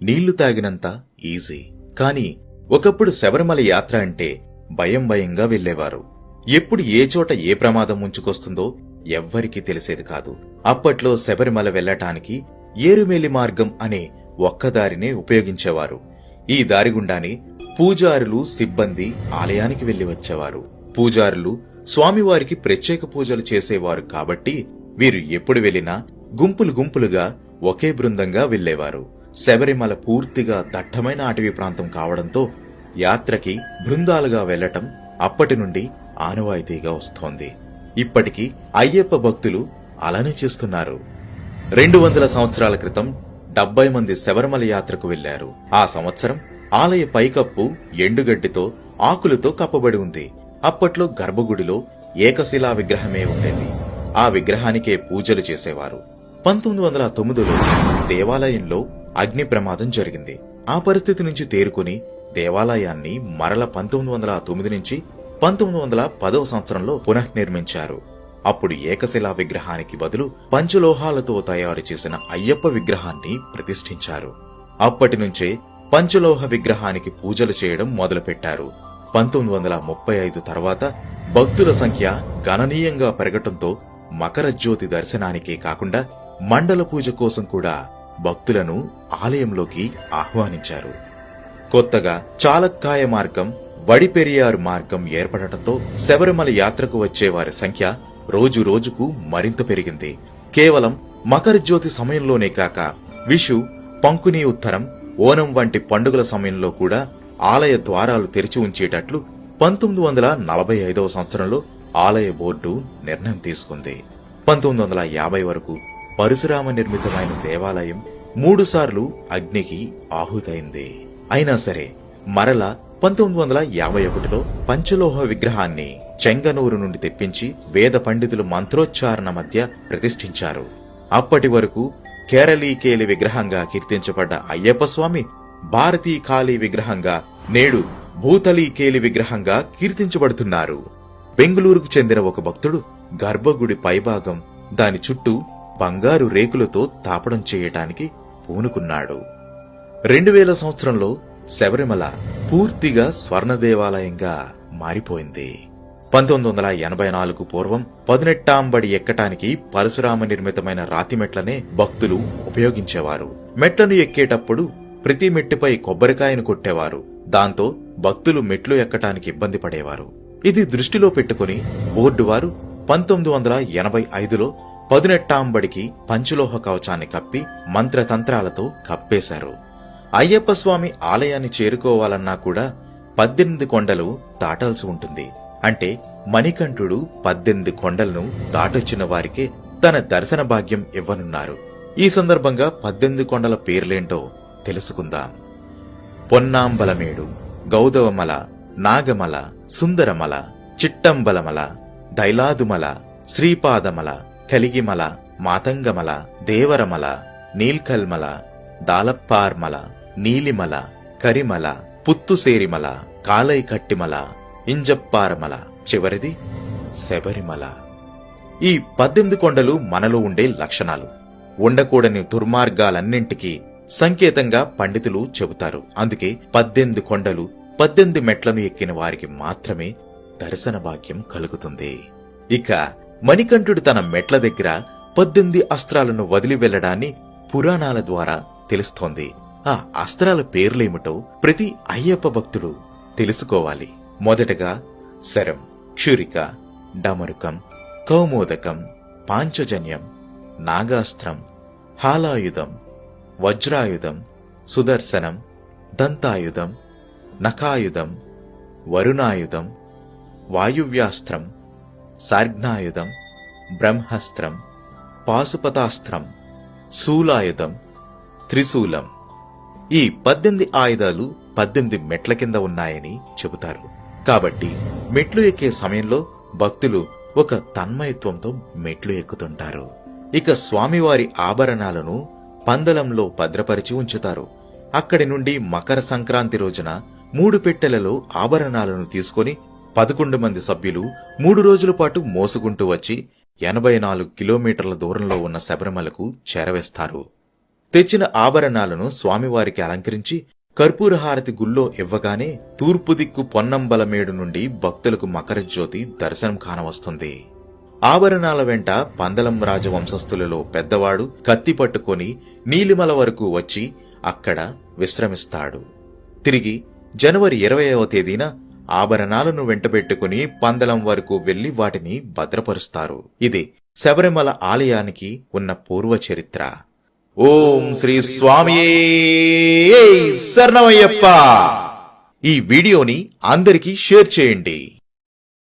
నీళ్లు తాగినంత ఈజీ. కాని ఒకప్పుడు శబరిమల యాత్ర అంటే భయంగా వెళ్లేవారు. ఎప్పుడు ఏ చోట ఏ ప్రమాదం ముంచుకొస్తుందో ఎవ్వరికీ తెలిసేది కాదు. అప్పట్లో శబరిమల వెళ్లటానికి ఏరుమేలి మార్గం అనే ఒక్కదారినే ఉపయోగించేవారు. ఈ దారిగుండానే పూజారులు, సిబ్బంది ఆలయానికి వెళ్లి వచ్చేవారు. పూజారులు స్వామివారికి ప్రత్యేక పూజలు చేసేవారు కాబట్టి వీరు ఎప్పుడు వెళ్లినా గుంపులుగా ఒకే బృందంగా వెళ్లేవారు. శబరిమల పూర్తిగా దట్టమైన అటవీ ప్రాంతం కావడంతో యాత్రకి బృందాలుగా వెళ్లటం అప్పటి నుండి ఆనవాయితీగా వస్తోంది. ఇప్పటికీ అయ్యప్ప భక్తులు అలానే చేస్తున్నారు. 200 సంవత్సరాల క్రితం 70 మంది శబరిమల యాత్రకు వెళ్లారు. ఆ సంవత్సరం ఆలయ పైకప్పు ఎండుగడ్డితో, ఆకులతో కప్పబడి ఉంది. అప్పట్లో గర్భగుడిలో ఏకశిలా విగ్రహమే ఉండేది. ఆ విగ్రహానికే పూజలు చేసేవారు. 1909లో దేవాలయంలో అగ్ని ప్రమాదం జరిగింది. ఆ పరిస్థితి నుంచి తేరుకుని దేవాలయాన్ని మరల 1909 నుంచి 1910వ సంవత్సరంలో పునఃనిర్మించారు. అప్పుడు ఏకశిలా విగ్రహానికి బదులు పంచలోహాలతో తయారు చేసిన అయ్యప్ప విగ్రహాన్ని ప్రతిష్ఠించారు. అప్పటి నుంచే పంచలోహ విగ్రహానికి పూజలు చేయడం మొదలుపెట్టారు. 1935 తర్వాత భక్తుల సంఖ్య గణనీయంగా పెరగటంతో మకర జ్యోతి దర్శనానికే కాకుండా మండల పూజ కోసం కూడా భక్తులను ఆలయంలోకి ఆహ్వానించారు. కొత్తగా చాలక్కాయ మార్గం, వడిపెరియారు మార్గం ఏర్పడటంతో శబరిమల యాత్రకు వచ్చే వారి సంఖ్య రోజు రోజుకు మరింత పెరిగింది. కేవలం మకర జ్యోతి సమయంలోనే కాక విషు, పంకుని ఉత్తరం, ఓనం వంటి పండుగల సమయంలో కూడా ఆలయ ద్వారాలు తెరిచి ఉంచేటట్లు 1945వ సంవత్సరంలో ఆలయ బోర్డు నిర్ణయం తీసుకుంది. 1950 వరకు పరశురామ నిర్మితమైన దేవాలయం 3 సార్లు అగ్నికి ఆహుతైంది. అయినా సరే మరలా 1951లో పంచలోహ విగ్రహాన్ని చెంగనూరు నుండి తెప్పించి వేద పండితులు మంత్రోచ్చారణ మధ్య ప్రతిష్ఠించారు. అప్పటి వరకు కేరళీకేలి విగ్రహంగా కీర్తించబడ్డ అయ్యప్ప స్వామి భారతీ కాళీ విగ్రహంగా, నేడు భూతలీకేలి విగ్రహంగా కీర్తించబడుతున్నారు. బెంగుళూరుకు చెందిన ఒక భక్తుడు గర్భగుడి పైభాగం, దాని చుట్టూ బంగారు రేకులతో తాపడం చేయటానికి పూనుకున్నాడు. 2000 సంవత్సరంలో శబరిమల పూర్తిగా స్వర్ణ దేవాలయంగా మారిపోయింది. 1984 పూర్వం 18వ బడి ఎక్కటానికి పరశురామ నిర్మితమైన రాతి మెట్లనే భక్తులు ఉపయోగించేవారు. మెట్లను ఎక్కేటప్పుడు ప్రతి మెట్టుపై కొబ్బరికాయను కొట్టేవారు. దాంతో భక్తులు మెట్లు ఎక్కటానికి ఇబ్బంది పడేవారు. ఇది దృష్టిలో పెట్టుకుని బోర్డు వారు 1985లో 18వ బడికి పంచలోహ కవచాన్ని కప్పి మంత్రతంత్రాలతో కప్పేశారు. అయ్యప్ప స్వామి ఆలయాన్ని చేరుకోవాలన్నా కూడా 18 కొండలు దాటాల్సి ఉంటుంది. అంటే మణికంఠుడు 18 కొండలను దాటొచ్చిన వారికే తన దర్శన భాగ్యం ఇవ్వనున్నారు. ఈ సందర్భంగా 18 కొండల పేర్లేంటో తెలుసుకుందాం. పొన్నాంబలమేడు, గౌదవమల, నాగమల, సుందరమల, చిట్టంబలమల, దైలాదుమల, శ్రీపాదమల, కలిగిమల, మాతంగమల, దేవరమల, నీల్కల్మల, దాలప్పార్మల, నీలిమల, కరిమల, పుత్తుసేరిమల, కాలైకట్టిమల, ఇంజప్పారమల, చివరిది శబరిమల. ఈ 18 కొండలు మనలో ఉండే లక్షణాలు, ఉండకూడని దుర్మార్గాలన్నింటికీ సంకేతంగా పండితులు చెబుతారు. అందుకే 18 కొండలు, 18 మెట్లను ఎక్కిన వారికి మాత్రమే దర్శన భాగ్యం కలుగుతుంది. ఇక మణికంఠుడు తన మెట్ల దగ్గర 18 అస్త్రాలను వదిలి వెళ్లడాన్ని పురాణాల ద్వారా తెలుస్తోంది. ఆ అస్త్రాల పేర్లేమిటో ప్రతి అయ్యప్ప భక్తుడు తెలుసుకోవాలి. మొదటగా శరం, క్షురిక, డమరుకం, కౌమోదకం, పాంచజన్యం, నాగాస్త్రం, హాలాయుధం, వజ్రాయుధం, సుదర్శనం, దంతాయుధం, నఖాయుధం, వరుణాయుధం, వాయువ్యాస్త్రం, సార్ఘ్నాయుధం, బ్రహ్మాస్త్రం, పాశుపతాస్త్రం, శూలాయుధం, త్రిశూలం. ఈ 18 ఆయుధాలు 18 మెట్ల కింద ఉన్నాయని చెబుతారు. కాబట్టి మెట్లు ఎక్కే సమయంలో భక్తులు ఒక తన్మయత్వంతో మెట్లు ఎక్కుతుంటారు. ఇక స్వామివారి ఆభరణాలను పందలంలో భద్రపరిచి ఉంచుతారు. అక్కడి నుండి మకర సంక్రాంతి రోజున 3 పెట్టెలలో ఆభరణాలను తీసుకుని 11 మంది సభ్యులు 3 రోజుల పాటు మోసుకుంటూ వచ్చి 84 కిలోమీటర్ల దూరంలో ఉన్న శబరిమలకు చేరవేస్తారు. తెచ్చిన ఆభరణాలను స్వామివారికి అలంకరించి కర్పూరహారతి గుళ్ళో ఇవ్వగానే తూర్పు దిక్కు పొన్నంబలమేడు నుండి భక్తులకు మకరజ్యోతి దర్శనం కానవస్తుంది. ఆభరణాల వెంట పందలం రాజవంశస్థులలో పెద్దవాడు కత్తి పట్టుకొని నీలిమల వరకు వచ్చి అక్కడ విశ్రమిస్తాడు. తిరిగి జనవరి 20వ తేదీన ఆభరణాలను వెంటబెట్టుకుని పందలం వరకు వెళ్లి వాటిని భద్రపరుస్తారు. ఇది శబరిమల ఆలయానికి ఉన్న పూర్వ చరిత్ర. ఓం శ్రీ స్వామియే శరణమయ్యప్ప. ఈ వీడియోని అందరికీ షేర్ చేయండి.